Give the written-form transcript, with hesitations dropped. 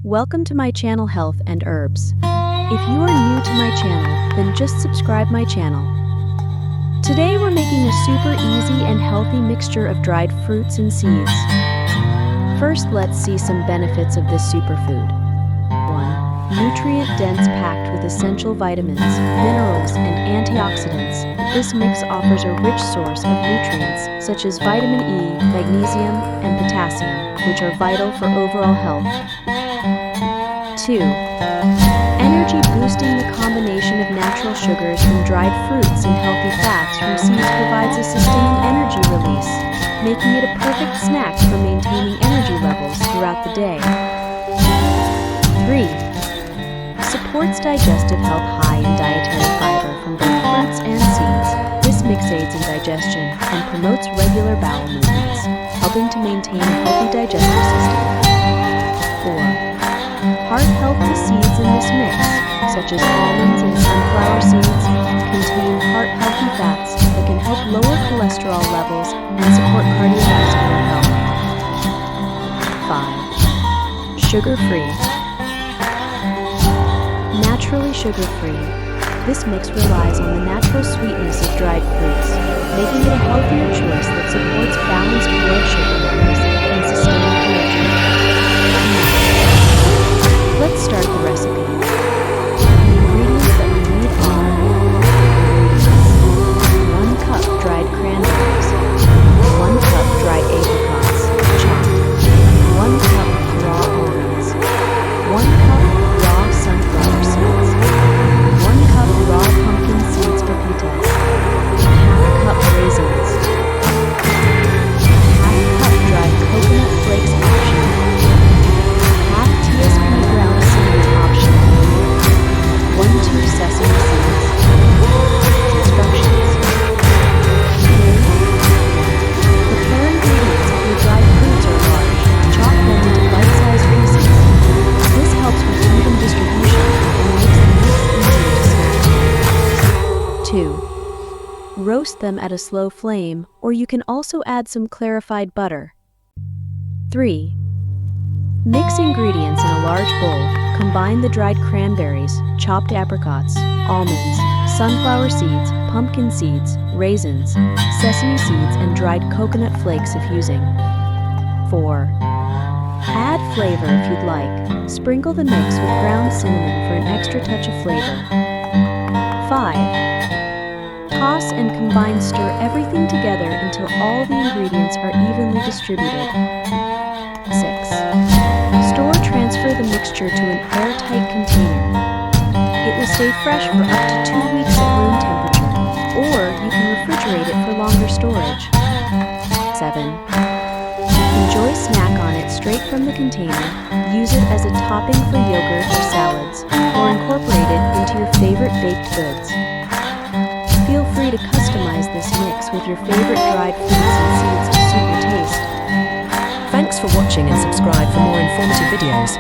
Welcome to my channel Health and Herbs. If you are new to my channel, then just subscribe my channel. Today we're making a super easy and healthy mixture of dried fruits and seeds. First, let's see some benefits of this superfood. 1. Nutrient-dense, packed with essential vitamins, minerals, and antioxidants. This mix offers a rich source of nutrients such as vitamin E, magnesium, and potassium, which are vital for overall health. 2. Energy boosting. The combination of natural sugars from dried fruits and healthy fats from seeds provides a sustained energy release, making it a perfect snack for maintaining energy levels throughout the day. 3. Supports digestive health. High in dietary fiber from both fruits and seeds. This mix aids in digestion and promotes regular bowel movements, helping to maintain a healthy digestive system. 4. Heart-healthy seeds in this mix, such as almonds and sunflower seeds, contain heart-healthy fats that can help lower cholesterol levels and support cardiovascular health. 5. Sugar-free. Naturally sugar-free, this mix relies on the natural sweetness of dried fruits, making it a healthier choice that supports balanced blood sugar levels and sustained energy. Let's start the recipe. The ingredients that we need are 1 cup dried cranberries, 1 cup dried apricots, chopped, 1 cup raw almonds, 1 cup raw sunflower seeds, 1 cup raw pumpkin seeds pepitas, half cup raisins, half cup dried coconut flakes optional, half teaspoon ground cinnamon optional, 1-2 sesame seeds. Instructions. Prepare ingredients. If your dried fruits are large, chop them into bite-sized pieces. This helps with even distribution and makes the mix easier to snack. 2. Roast them at a slow flame, or you can also add some clarified butter. 3. Mix ingredients in a large bowl. Combine the dried cranberries, chopped apricots, almonds, sunflower seeds, pumpkin seeds, raisins, sesame seeds, and dried coconut flakes if using. 4. Add flavor if you'd like. Sprinkle the mix with ground cinnamon for an extra touch of flavor. 5. Toss and combine. Stir everything together until all the ingredients are evenly distributed. 6. Transfer the mixture to an airtight container. It will stay fresh for up to 2 weeks at room temperature, or you can refrigerate it for longer storage. 7. Enjoy. Snack on it straight from the container. Use it as a topping for yogurt or salads, or incorporate it into your favorite baked goods. Feel free to customize this mix with your favorite dried fruits and seeds to suit your taste. Thanks for watching and subscribe for more informative videos.